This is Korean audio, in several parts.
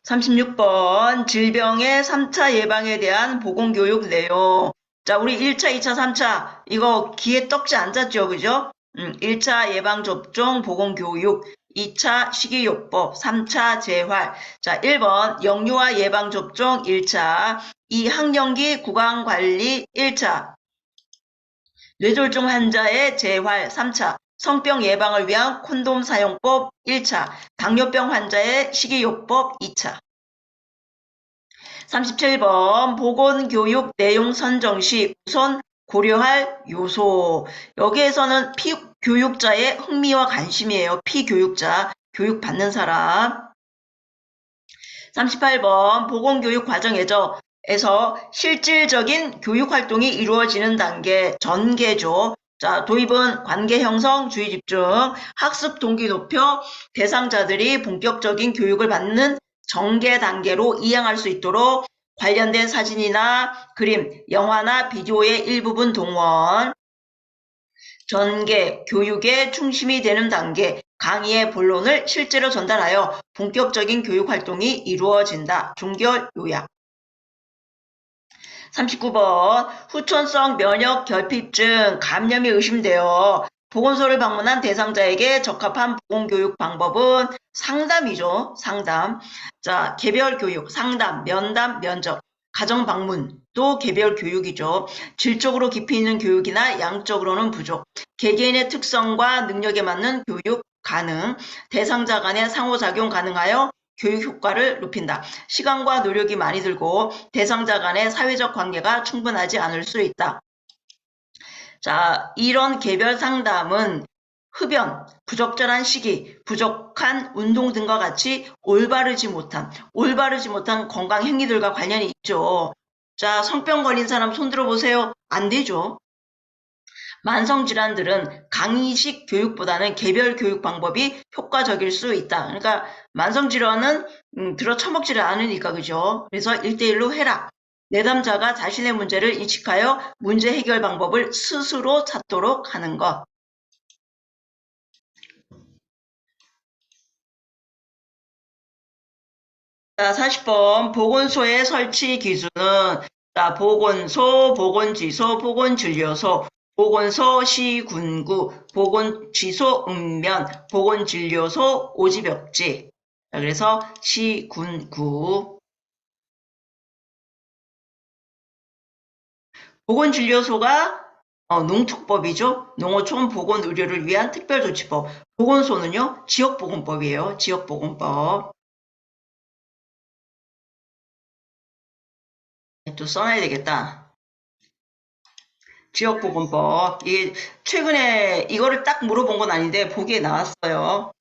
36번 질병의 3차 예방에 대한 보건교육 내용. 자, 우리 1차, 2차, 3차 이거 귀에 떡지 앉았죠, 그죠? 1차 예방접종 보건교육, 2차 식이요법, 3차 재활. 자, 1번 영유아 예방접종 1차, 2 학령기 구강관리 1차, 뇌졸중 환자의 재활 3차, 성병 예방을 위한 콘돔 사용법 1차, 당뇨병 환자의 식이요법 2차. 37번 보건교육 내용 선정 시 우선 고려할 요소. 여기에서는 피교육자의 흥미와 관심이에요. 피교육자, 교육받는 사람. 38번 보건교육 과정에서 실질적인 교육활동이 이루어지는 단계, 전개죠. 자, 도입은 관계 형성, 주의 집중, 학습 동기 높여 대상자들이 본격적인 교육을 받는 전개 단계로 이행할 수 있도록 관련된 사진이나 그림, 영화나 비디오의 일부분 동원, 전개, 교육의 중심이 되는 단계, 강의의 본론을 실제로 전달하여 본격적인 교육활동이 이루어진다. 종결 요약. 39번 후천성 면역 결핍증 감염이 의심되어 보건소를 방문한 대상자에게 적합한 보건교육 방법은 상담이죠. 상담. 자, 개별 교육, 상담, 면담, 면접, 가정 방문도 개별 교육이죠. 질적으로 깊이 있는 교육이나 양적으로는 부족. 개개인의 특성과 능력에 맞는 교육 가능. 대상자 간의 상호작용 가능하여 교육 효과를 높인다. 시간과 노력이 많이 들고 대상자 간의 사회적 관계가 충분하지 않을 수 있다. 자, 이런 개별 상담은 흡연, 부적절한 식이, 부족한 운동 등과 같이 올바르지 못한 건강 행위들과 관련이 있죠. 자, 성병 걸린 사람 손 들어보세요. 안 되죠. 만성질환들은 강의식 교육보다는 개별 교육 방법이 효과적일 수 있다. 그러니까 만성질환은 들어 처먹지를 않으니까, 그죠? 그래서 1대1로 해라. 내담자가 자신의 문제를 인식하여 문제 해결 방법을 스스로 찾도록 하는 것. 자, 40번 보건소의 설치 기준은 자, 보건소, 보건지소, 보건진료소, 보건소 시군구, 보건지소 읍면, 보건진료소 오지벽지. 자, 그래서 시군구. 보건진료소가 농특법이죠. 농어촌 보건의료를 위한 특별조치법. 보건소는요, 지역보건법이에요. 지역보건법. 또 써놔야 되겠다. 지역보건법. 이게 최근에 이거를 딱 물어본 건 아닌데 보기에 나왔어요.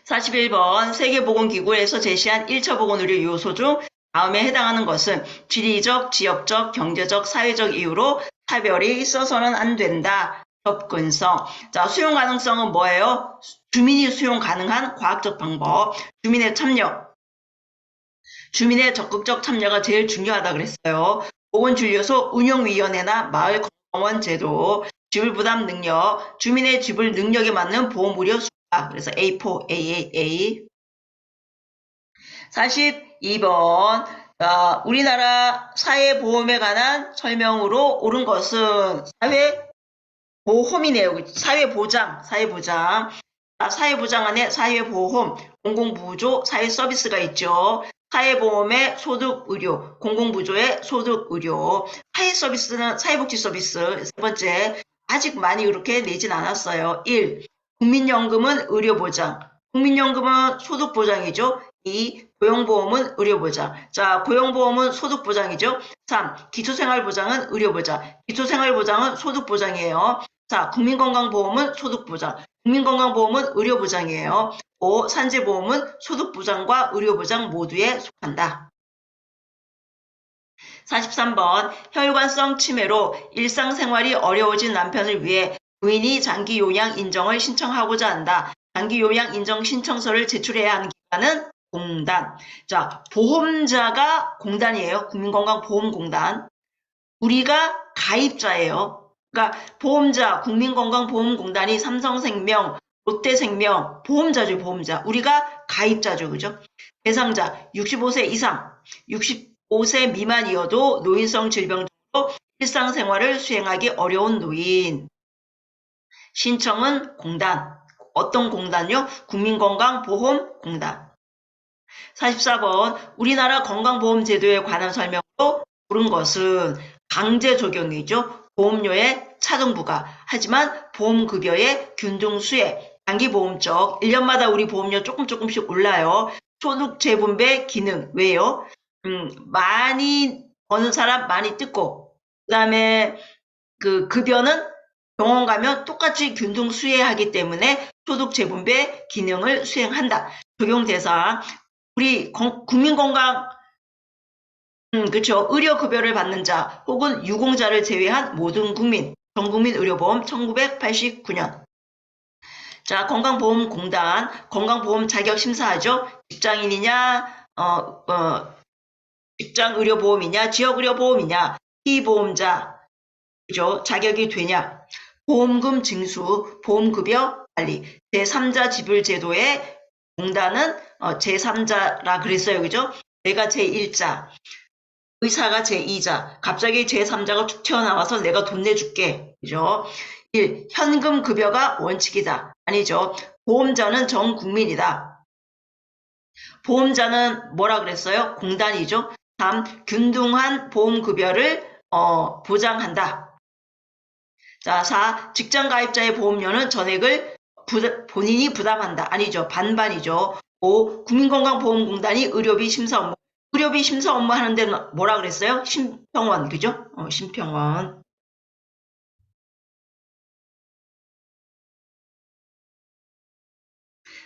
41번 세계보건기구에서 제시한 1차 보건의료 요소 중 다음에 해당하는 것은 지리적, 지역적, 경제적, 사회적 이유로 차별이 있어서는 안 된다. 접근성. 자, 수용 가능성은 뭐예요? 주민이 수용 가능한 과학적 방법. 주민의 참여. 주민의 적극적 참여가 제일 중요하다 그랬어요. 보건진료소 운영위원회나 마을건강원 제도, 지불부담 능력, 주민의 지불 능력에 맞는 보험의료 수가. 그래서 A4, AAA. 42번 우리나라 사회보험에 관한 설명으로 옳은 것은 사회보험이네요. 사회보장. 사회보장 안에 사회보험, 공공부조, 사회서비스가 있죠. 사회보험의 소득의료, 공공부조의 소득의료, 사회서비스는 사회복지서비스. 세 번째, 아직 많이 그렇게 내진 않았어요. 1. 국민연금은 의료보장. 국민연금은 소득보장이죠. 2. 고용보험은 의료보장. 자, 고용보험은 소득보장이죠. 3. 기초생활보장은 의료보장. 기초생활보장은 소득보장이에요. 자, 국민건강보험은 소득보장. 국민건강보험은 의료보장이에요. 5. 산재보험은 소득보장과 의료보장 모두에 속한다. 43번 혈관성 치매로 일상생활이 어려워진 남편을 위해 부인이 장기요양 인정을 신청하고자 한다. 장기요양 인정 신청서를 제출해야 하는 기관은 공단. 자, 보험자가 공단이에요. 국민건강보험공단. 우리가 가입자예요. 그러니까 보험자 국민건강보험공단이 삼성생명, 롯데생명 보험자죠, 보험자. 우리가 가입자죠, 그죠? 대상자 65세 이상, 65세 미만이어도 노인성 질병 등으로 일상생활을 수행하기 어려운 노인. 신청은 공단. 어떤 공단요? 국민건강보험공단. 44번 우리나라 건강보험제도에 관한 설명으로 옳은 것은 강제 적용이죠. 보험료의 차등부가. 하지만 보험급여의 균등수혜, 단기보험적 1년마다 우리 보험료 조금씩 올라요. 소득 재분배 기능. 왜요? 많이 버는 사람 많이 뜯고, 그 다음에 그 급여는 병원 가면 똑같이 균등 수혜하기 때문에 소득 재분배 기능을 수행한다. 적용 대상 우리 국민건강 그쵸. 의료급여를 받는 자 혹은 유공자를 제외한 모든 국민 전국민 의료보험 1989년. 자, 건강보험공단 건강보험 자격 심사하죠. 직장인이냐 직장의료보험이냐 지역의료보험이냐 피보험자 그죠? 자격이 되냐 보험금 징수 보험급여 관리 제3자 지불제도의 공단은 제3자라 그랬어요. 그죠? 내가 제1자 의사가 제2자 갑자기 제3자가 툭 튀어나와서 내가 돈 내줄게. 그죠? 1. 현금 급여가 원칙이다. 아니죠. 보험자는 전 국민이다. 보험자는 뭐라 그랬어요? 공단이죠. 3. 균등한 보험급여를 보장한다. 자, 4. 직장가입자의 보험료는 전액을 본인이 부담한다. 아니죠. 반반이죠. 5. 국민건강보험공단이 의료비 심사 업무. 의료비 심사 업무 하는 데는 뭐라 그랬어요? 심평원. 그죠? 심평원.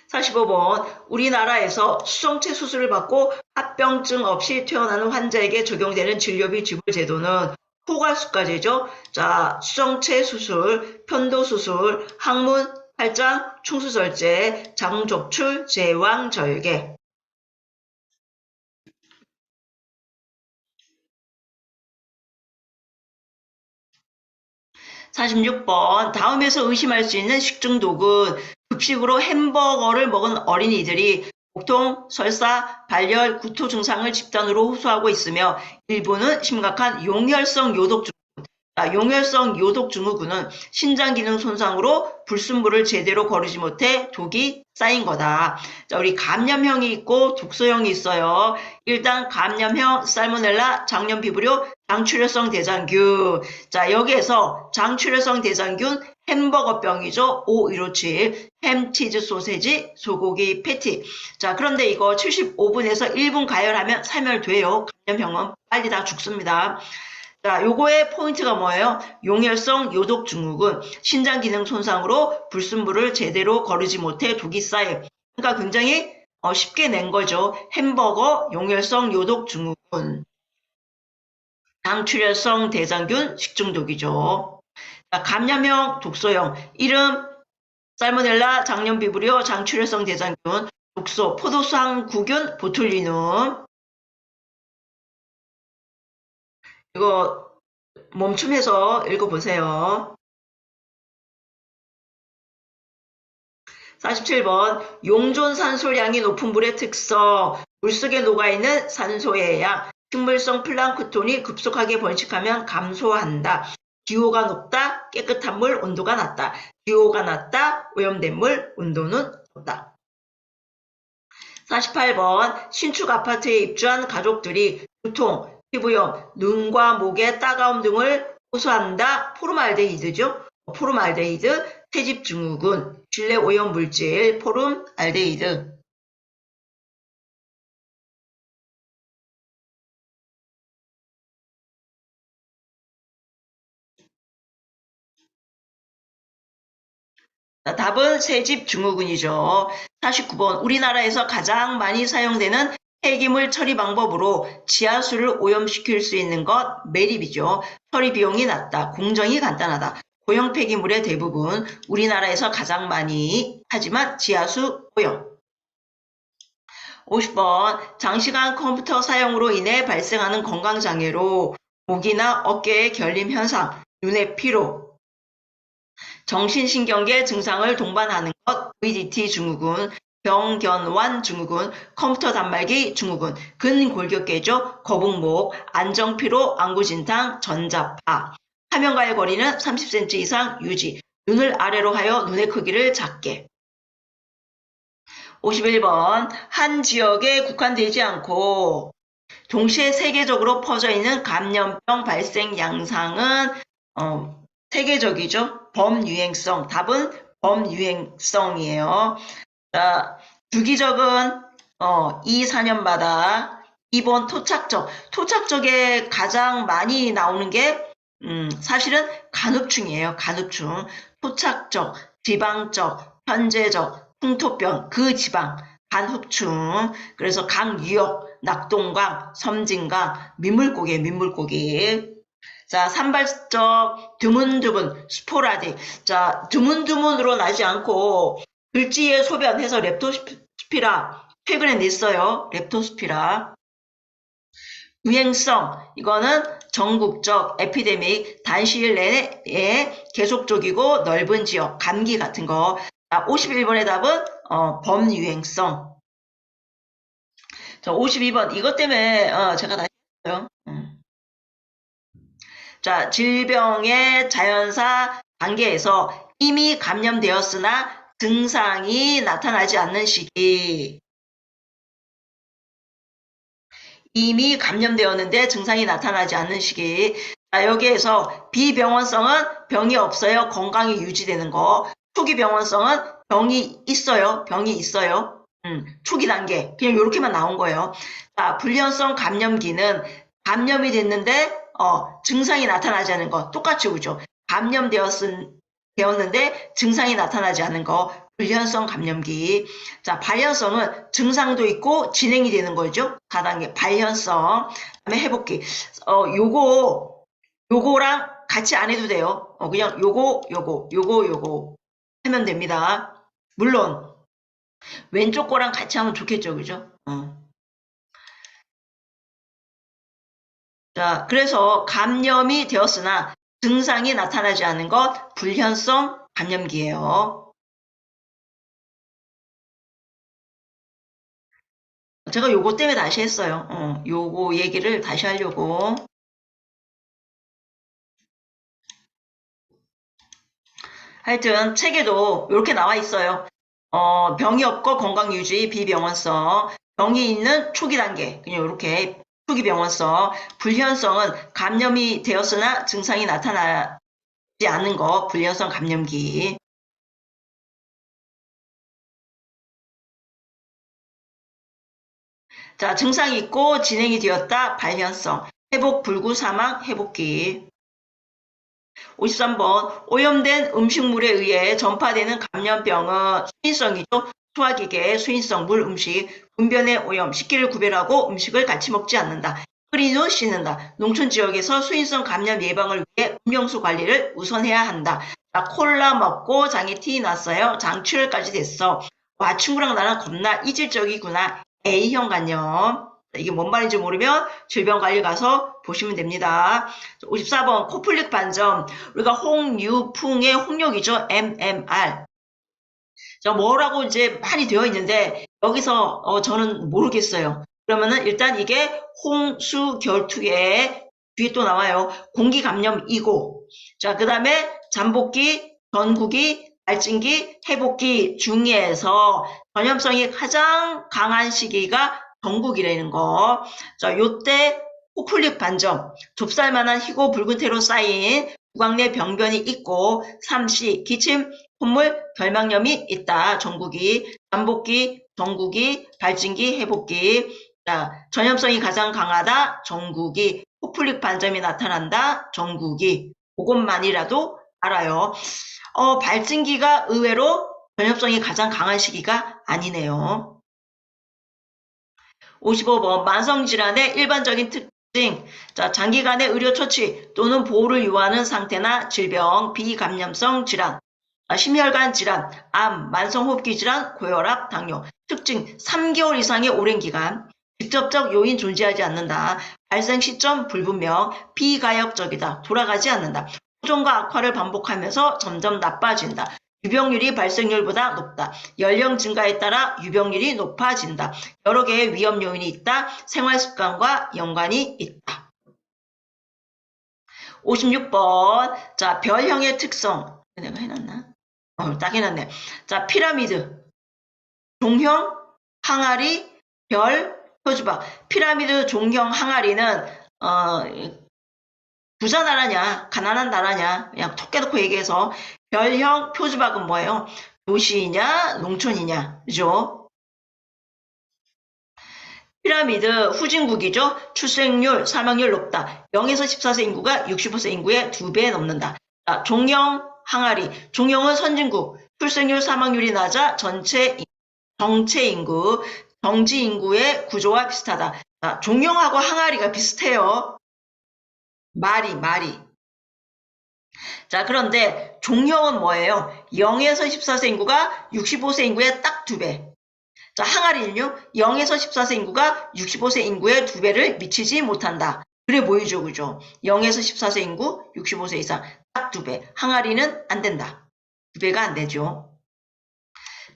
45번 우리나라에서 수정체 수술을 받고 합병증 없이 퇴원하는 환자에게 적용되는 진료비 지불 제도는 포괄수까지죠. 자, 수정체 수술, 편도수술, 항문, 팔짱, 충수절제, 장족출, 제왕절개. 46번 다음에서 의심할 수 있는 식중독은 급식으로 햄버거를 먹은 어린이들이 복통, 설사, 발열, 구토 증상을 집단으로 호소하고 있으며 일부는 심각한 용혈성 요독증. 용혈성 요독증후군은 신장기능 손상으로 불순물을 제대로 거르지 못해 독이 쌓인 거다. 자, 우리 감염형이 있고 독소형이 있어요. 일단 감염형 살모넬라, 장염비브리오, 장출혈성 대장균. 자, 여기에서 장출혈성 대장균 햄버거병이죠. 5157 햄, 치즈, 소세지, 소고기, 패티. 자, 그런데 이거 75분에서 1분 가열하면 사멸돼요. 감염형은 빨리 다 죽습니다. 자, 요거의 포인트가 뭐예요? 용혈성 요독증후군, 신장 기능 손상으로 불순물을 제대로 거르지 못해 독이 쌓여. 그러니까 굉장히 쉽게 낸 거죠. 햄버거, 용혈성 요독증후군, 장출혈성 대장균, 식중독이죠. 자, 감염형, 독소형, 이름, 살모넬라, 장염비브리오, 장출혈성 대장균, 독소, 포도상구균, 보툴리눔. 이거 멈춤해서 읽어보세요. 47번 용존 산소량이 높은 물의 특성 물속에 녹아있는 산소의 양 식물성 플랑크톤이 급속하게 번식하면 감소한다. 기호가 높다. 깨끗한 물 온도가 낮다. 기호가 낮다. 오염된 물 온도는 높다. 48번 신축 아파트에 입주한 가족들이 두통, 피부염, 눈과 목의 따가움 등을 호소한다. 포름알데히드죠. 포름알데히드, 퇴집증후군, 실내 오염 물질, 포름알데히드. 자, 답은 새집증후군이죠. 49번 우리나라에서 가장 많이 사용되는 폐기물 처리 방법으로 지하수를 오염시킬 수 있는 것 매립이죠. 처리 비용이 낮다. 공정이 간단하다. 고형 폐기물의 대부분 우리나라에서 가장 많이 하지만 지하수 오염. 50번 장시간 컴퓨터 사용으로 인해 발생하는 건강장애로 목이나 어깨의 결림 현상, 눈의 피로, 정신신경계 증상을 동반하는 것, VDT 증후군, 병견환 증후군, 컴퓨터 단말기 증후군, 근골격계죠. 거북목, 안정피로, 안구진탕, 전자파, 화면과의 거리는 30cm 이상 유지, 눈을 아래로 하여 눈의 크기를 작게. 51번, 한 지역에 국한되지 않고 동시에 세계적으로 퍼져 있는 감염병 발생 양상은 세계적이죠. 범유행성. 답은 범유행성이에요. 자, 주기적은 2, 4년마다. 2번 토착적. 토착적에 가장 많이 나오는 게 사실은 간흡충이에요. 간흡충. 토착적, 지방적, 현재적, 풍토병, 그 지방, 간흡충. 그래서 강유역, 낙동강, 섬진강, 민물고기, 민물고기. 자, 산발적, 드문드문, 스포라딕. 자, 드문드문으로 나지 않고 글지의 소변해서 렙토스피라. 최근에 냈어요. 렙토스피라. 유행성, 이거는 전국적, 에피데믹, 단시일 내에 계속적이고 넓은 지역, 감기 같은 거. 자, 51번의 답은 범유행성. 자, 52번. 이것 때문에 제가 다시 했어요. 자, 질병의 자연사 단계에서 이미 감염되었으나 증상이 나타나지 않는 시기. 이미 감염되었는데 증상이 나타나지 않는 시기. 자, 여기에서 비병원성은 병이 없어요. 건강이 유지되는 거. 초기 병원성은 병이 있어요. 병이 있어요. 초기 단계. 그냥 이렇게만 나온 거예요. 자, 불연성 감염기는 감염이 됐는데 증상이 나타나지 않는 거. 똑같이 오죠. 감염되었는데 증상이 나타나지 않는 거. 불연성 감염기. 자, 발현성은 증상도 있고 진행이 되는 거죠. 4단계 발현성. 그다음에 회복기. 요거랑 같이 안 해도 돼요. 그냥 요거 하면 됩니다. 물론 왼쪽 거랑 같이 하면 좋겠죠. 그죠? 자, 그래서 감염이 되었으나 증상이 나타나지 않는 것 불현성 감염기예요. 제가 요거 때문에 다시 했어요. 요거 얘기를 다시 하려고. 하여튼 책에도 이렇게 나와 있어요. 병이 없고 건강유지 비병원성, 병이 있는 초기 단계, 그냥 이렇게 초기 병원성, 불현성은 감염이 되었으나 증상이 나타나지 않는 거, 불현성 감염기. 자, 증상이 있고 진행이 되었다, 발현성, 회복 불구 사망, 회복기. 53번, 오염된 음식물에 의해 전파되는 감염병은 수인성이죠. 소화기계, 수인성, 물, 음식, 분변의 오염, 식기를 구별하고 음식을 같이 먹지 않는다. 끓인 후 씻는다. 농촌 지역에서 수인성 감염 예방을 위해 음용수 관리를 우선해야 한다. 자, 콜라 먹고 장에 티 났어요. 장출혈까지 됐어. 와, 친구랑 나랑 겁나 이질적이구나. A형 간염. 이게 뭔 말인지 모르면 질병관리 가서 보시면 됩니다. 54번 코플릭 반점. 우리가 홍유풍의 홍역이죠. MMR. 자, 뭐라고 이제 많이 되어 있는데 여기서 저는 모르겠어요. 그러면은 일단 이게 홍수결투에 뒤에 또 나와요. 공기감염이고. 자, 그 다음에 잠복기, 전국이, 발진기, 회복기 중에서 전염성이 가장 강한 시기가 전국이라는 거. 자, 요때 코플릭 반점, 좁쌀만한 희고 붉은 태로 쌓인 구강 내 병변이 있고, 삼시, 기침, 콧물, 결막염이 있다. 전국이, 잠복기, 전국이, 발진기, 회복기. 자, 전염성이 가장 강하다. 전국이, 코플릭 반점이 나타난다. 전국이. 그것만이라도 알아요. 발진기가 의외로 전염성이 가장 강한 시기가 아니네요. 55번 만성질환의 일반적인 특징. 자, 장기간의 의료 처치 또는 보호를 요하는 상태나 질병, 비감염성 질환, 심혈관 질환, 암, 만성호흡기 질환, 고혈압, 당뇨. 특징 3개월 이상의 오랜 기간. 직접적 요인 존재하지 않는다. 발생 시점 불분명, 비가역적이다. 돌아가지 않는다. 호전과 악화를 반복하면서 점점 나빠진다. 유병률이 발생률보다 높다. 연령 증가에 따라 유병률이 높아진다. 여러 개의 위험 요인이 있다. 생활 습관과 연관이 있다. 56번. 자, 별형의 특성. 내가 해놨나? 딱 해놨네. 자, 피라미드, 종형, 항아리, 별, 표주박. 피라미드, 종형, 항아리는 부자 나라냐, 가난한 나라냐, 그냥 톡 깨놓고 얘기해서. 별형, 표주박은 뭐예요? 도시냐, 농촌이냐, 그죠? 피라미드 후진국이죠. 출생률, 사망률 높다. 0에서 14세 인구가 65세 인구의 2배 넘는다. 자, 종형, 항아리. 종형은 선진국. 출생률, 사망률이 낮아 정체 인구, 정지 인구의 구조와 비슷하다. 자, 종형하고 항아리가 비슷해요. 말이. 자, 그런데 종형은 뭐예요? 0에서 14세 인구가 65세 인구의 딱 2배. 자, 항아리는요, 0에서 14세 인구가 65세 인구의 2배를 미치지 못한다. 그래 보이죠, 그죠? 0에서 14세 인구, 65세 이상, 딱 2배. 항아리는 안 된다. 2배가 안 되죠.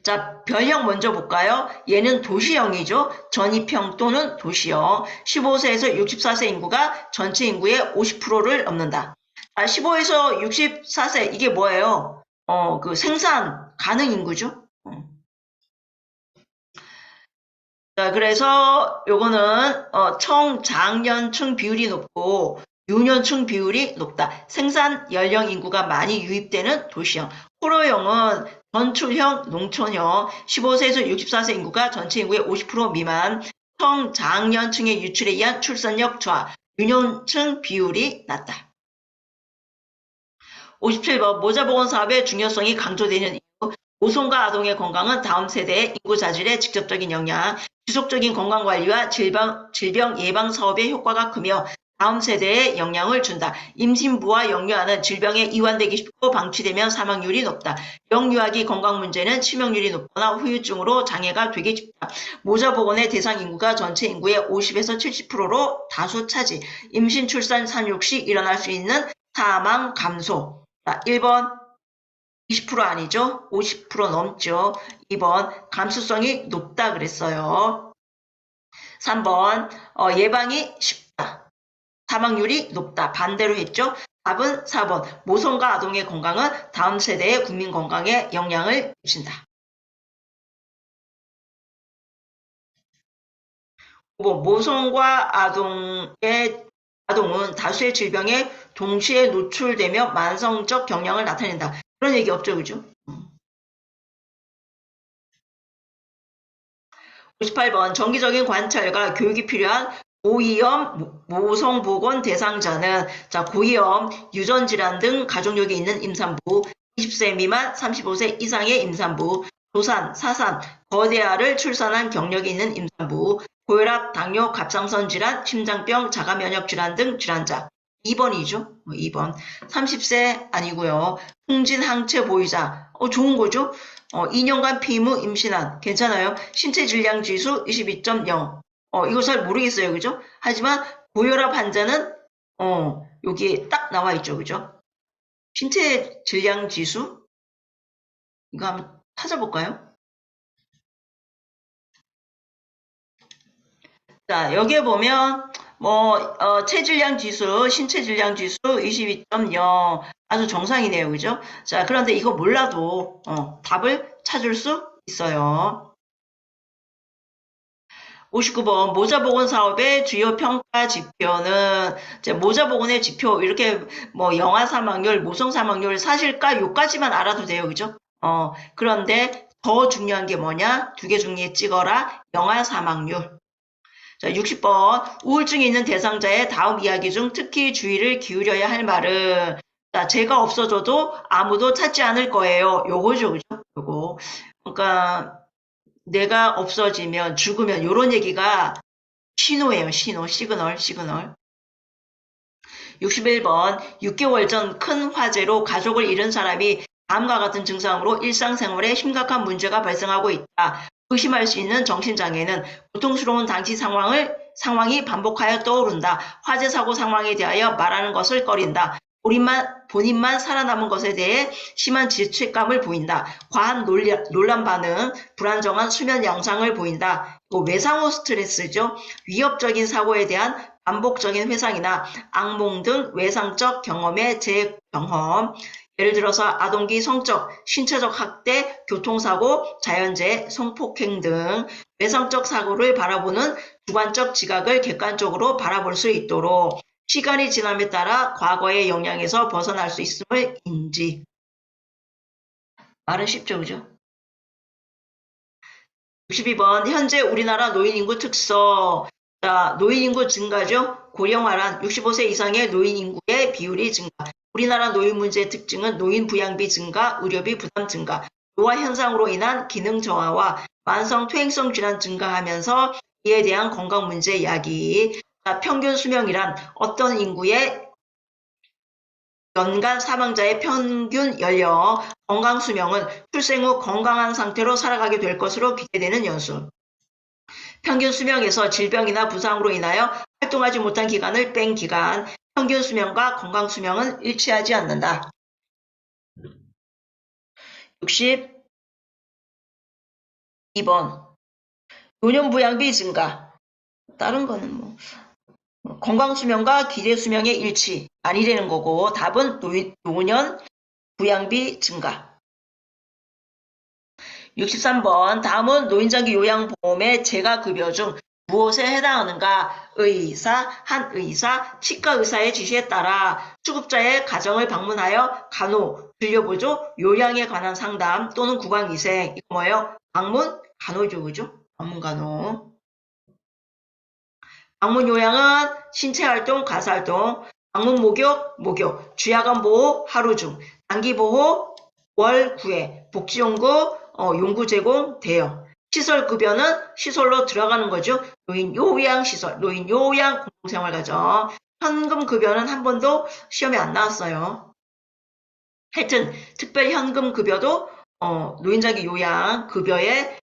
자, 별형 먼저 볼까요? 얘는 도시형이죠. 전입형 또는 도시형. 15세에서 64세 인구가 전체 인구의 50%를 넘는다. 자, 15에서 64세, 이게 뭐예요? 그 생산 가능 인구죠. 자, 그래서 요거는 청장년층 비율이 높고 유년층 비율이 높다. 생산 연령 인구가 많이 유입되는 도시형. 호러형은 전출형, 농촌형, 15세에서 64세 인구가 전체 인구의 50% 미만, 청장년층의 유출에 의한 출산력 저하, 유년층 비율이 낮다. 57번 모자보건 사업의 중요성이 강조되는 이유. 모성과 아동의 건강은 다음 세대의 인구 자질에 직접적인 영향, 지속적인 건강관리와 질병 예방 사업의 효과가 크며 다음 세대에 영향을 준다. 임신부와 영유아는 질병에 이완되기 쉽고 방치되면 사망률이 높다. 영유아기 건강 문제는 치명률이 높거나 후유증으로 장애가 되기 쉽다. 모자보건의 대상 인구가 전체 인구의 50에서 70%로 다수 차지. 임신, 출산, 산육 시 일어날 수 있는 사망 감소. 자, 1번 20% 아니죠? 50% 넘죠. 2번 감수성이 높다 그랬어요. 3번 예방이 쉽다. 사망률이 높다. 반대로 했죠. 답은 4번 모성과 아동의 건강은 다음 세대의 국민 건강에 영향을 미친다. 5번 모성과 아동은 다수의 질병에 동시에 노출되며 만성적 경향을 나타낸다. 그런 얘기 없죠, 그죠? 58번 정기적인 관찰과 교육이 필요한 고위험 모성보건 대상자는 자 고위험 유전질환 등 가족력이 있는 임산부, 20세 미만 35세 이상의 임산부, 도산, 사산, 거대아를 출산한 경력이 있는 임산부, 고혈압, 당뇨, 갑상선 질환, 심장병, 자가면역 질환 등 질환자. 2번이죠. 2번. 30세 아니고요. 풍진 항체 보유자. 좋은 거죠? 2년간 피무 임신한. 괜찮아요. 신체 질량 지수 22.0. 이거 잘 모르겠어요. 그죠? 하지만 고혈압 환자는 여기 딱 나와 있죠. 그죠? 신체 질량 지수 이거 한번 찾아볼까요? 자, 여기에 보면 체질량 지수, 신체 질량 지수 22.0 아주 정상이네요. 그죠? 자, 그런데 이거 몰라도 답을 찾을 수 있어요. 59번 모자보건 사업의 주요 평가 지표는 모자보건의 지표 이렇게 영아 사망률, 모성 사망률 사실까 요까지만 알아도 돼요. 그죠? 그런데 더 중요한 게 뭐냐? 2개 중에 찍어라. 영아 사망률. 자, 60번 우울증이 있는 대상자의 다음 이야기 중 특히 주의를 기울여야 할 말은 자, 제가 없어져도 아무도 찾지 않을 거예요. 요거죠. 그죠? 요거. 그러니까 내가 없어지면 죽으면 요런 얘기가 신호예요. 신호. 시그널. 61번 6개월 전 큰 화재로 가족을 잃은 사람이 다음과 같은 증상으로 일상생활에 심각한 문제가 발생하고 있다. 의심할 수 있는 정신장애는 고통스러운 당시 상황이 반복하여 떠오른다. 화재 사고 상황에 대하여 말하는 것을 꺼린다. 본인만 살아남은 것에 대해 심한 죄책감을 보인다. 과한 논란 반응, 불안정한 수면 양상을 보인다. 외상후 스트레스죠. 위협적인 사고에 대한 반복적인 회상이나 악몽 등 외상적 경험의 재경험. 예를 들어서 아동기 성적, 신체적 학대, 교통사고, 자연재해, 성폭행 등 외상적 사고를 바라보는 주관적 지각을 객관적으로 바라볼 수 있도록 시간이 지남에 따라 과거의 영향에서 벗어날 수 있음을 인지. 말은 쉽죠, 그죠? 62번 현재 우리나라 노인인구 특성. 자, 노인인구 증가죠. 고령화란 65세 이상의 노인인구의 비율이 증가. 우리나라 노인 문제의 특징은 노인 부양비 증가, 의료비 부담 증가, 노화 현상으로 인한 기능 저하와 만성 퇴행성 질환 증가하면서 이에 대한 건강 문제 이야기. 자, 평균 수명이란 어떤 인구의 연간 사망자의 평균 연령, 건강 수명은 출생 후 건강한 상태로 살아가게 될 것으로 기대되는 연수. 평균 수명에서 질병이나 부상으로 인하여 활동하지 못한 기간을 뺀 기간, 평균 수명과 건강 수명은 일치하지 않는다. 62번 노년 부양비 증가. 다른 거는 건강 수명과 기대 수명의 일치 아니라는 거고 답은 노년 부양비 증가. 63번 다음은 노인장기 요양보험의 재가급여 중 무엇에 해당하는가? 의사, 한의사, 치과의사의 지시에 따라 수급자의 가정을 방문하여 간호, 진료보조, 요양에 관한 상담 또는 구강위생. 이거 뭐예요? 방문 간호죠, 그죠? 방문 간호. 방문 요양은 신체활동, 가사활동, 방문 목욕, 주야간 보호, 하루 중, 단기 보호, 월 9회, 복지용구, 용구 제공, 대여. 시설급여는 시설로 들어가는 거죠. 노인 요양시설, 노인 요양 공동생활가정. 현금급여는 한 번도 시험에 안 나왔어요. 하여튼 특별 현금급여도 노인장기 요양 급여에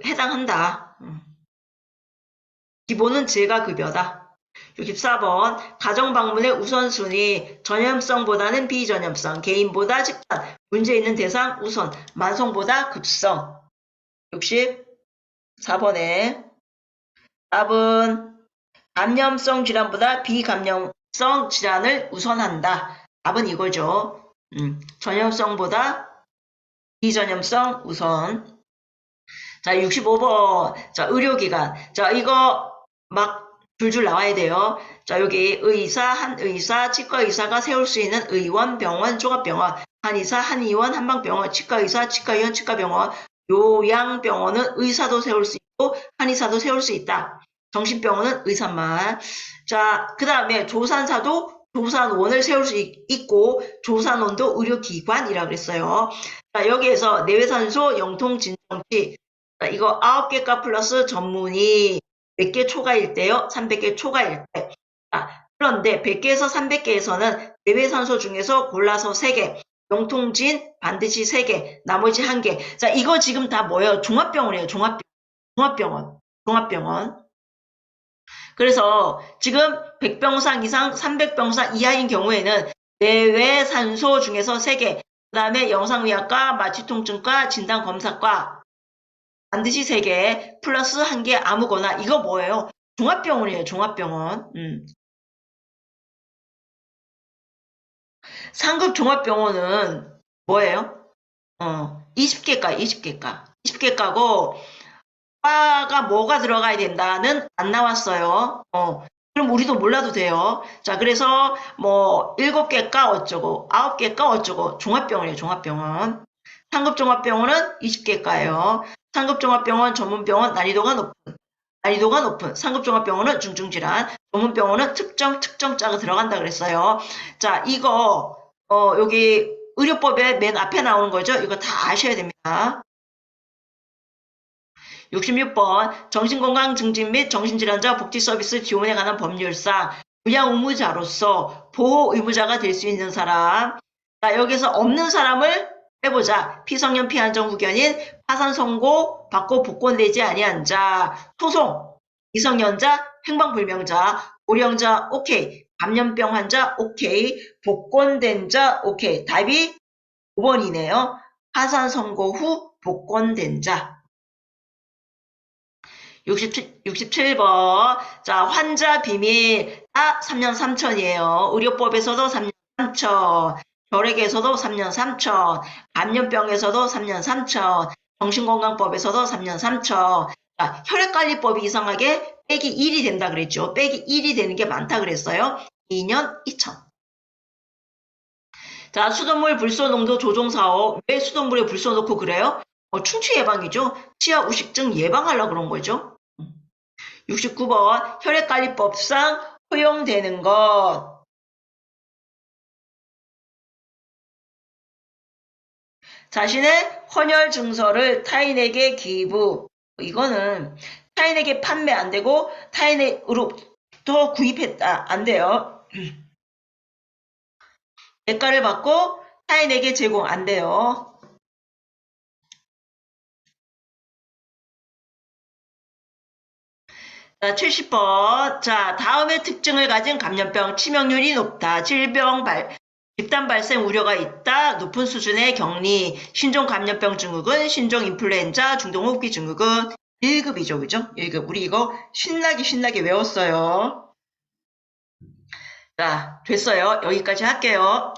해당한다. 기본은 재가급여다. 64번 가정방문의 우선순위 전염성보다는 비전염성, 개인보다 집단, 문제 있는 대상 우선, 만성보다 급성. 64번에 답은 감염성 질환보다 비감염성 질환을 우선한다. 답은 이거죠. 전염성보다 비전염성 우선. 자, 65번. 자, 의료기관. 자, 이거 막 줄줄 나와야 돼요. 자, 여기 의사, 한의사, 치과의사가 세울 수 있는 의원, 병원, 종합병원, 한의사, 한의원, 한방병원, 치과의사, 치과의원, 치과병원, 요양병원은 의사도 세울 수 있고 한의사도 세울 수 있다. 정신병원은 의사만. 자, 그 다음에 조산사도 조산원을 세울 수 있고 조산원도 의료기관이라고 그랬어요. 자, 여기에서 내외산소, 영통진정치 이거 9개가 플러스 전문의 몇 개 초과일 때요? 300개 초과일 때. 그런데 100개에서 300개에서는 내외산소 중에서 골라서 3개, 영통진 반드시 3개, 나머지 1개. 자, 이거 지금 다 뭐예요? 종합병원이에요. 종합병원. 그래서 지금 100병상 이상, 300병상 이하인 경우에는 내외산소 중에서 3개, 그 다음에 영상의학과, 마취통증과, 진단검사과 반드시 3개, 플러스 1개 아무거나. 이거 뭐예요? 종합병원이에요. 종합병원. 상급 종합병원은 뭐예요? 20개가. 20개가고 과가 뭐가 들어가야 된다는 안 나왔어요. 그럼 우리도 몰라도 돼요. 자, 그래서 7개가 어쩌고 9개가 어쩌고 종합병원이에요. 종합병원. 상급 종합병원은 20개가예요. 상급종합병원, 전문병원 난이도가 높은 상급종합병원은 중증질환, 전문병원은 특정자가 들어간다 그랬어요. 자, 이거 여기 의료법에 맨 앞에 나오는 거죠. 이거 다 아셔야 됩니다. 66번 정신건강 증진 및 정신질환자 복지서비스 지원에 관한 법률상 부양 의무자로서 보호 의무자가 될 수 있는 사람. 자, 여기서 없는 사람을 해보자. 피성년 피한정 후견인, 파산 선고 받고 복권되지 아니한 자, 소송, 미성년자, 행방불명자, 고령자 오케이, 감염병 환자 오케이. 복권된 자 오케이. 답이 5번이네요. 화산 선고 후 복권된 자. 67번. 자, 환자 비밀 다 3년 3천이에요. 의료법에서도 3년 3천. 결핵에서도 3년 3천. 감염병에서도 3년 3천. 정신건강법에서도 3년 3천. 자, 혈액관리법이 이상하게 빼기 1이 된다 그랬죠. 빼기 1이 되는 게 많다 그랬어요. 2년 2천. 자, 수돗물 불소 농도 조정 사업. 왜 수돗물에 불소 넣고 그래요? 충치 예방이죠. 치아 우식증 예방하려고 그런 거죠. 69번 혈액관리법상 허용되는 것. 자신의 헌혈 증서를 타인에게 기부. 이거는 타인에게 판매 안 되고 타인으로부터 구입했다. 안 돼요. 대가를 받고 타인에게 제공 안 돼요. 자, 70번. 자, 다음의 특징을 가진 감염병 치명률이 높다. 집단 발생 우려가 있다. 높은 수준의 격리. 신종 감염병 증후군, 신종 인플루엔자, 중동호흡기 증후군. 1급이죠. 그죠? 1급. 우리 이거 신나게 외웠어요. 자, 됐어요. 여기까지 할게요.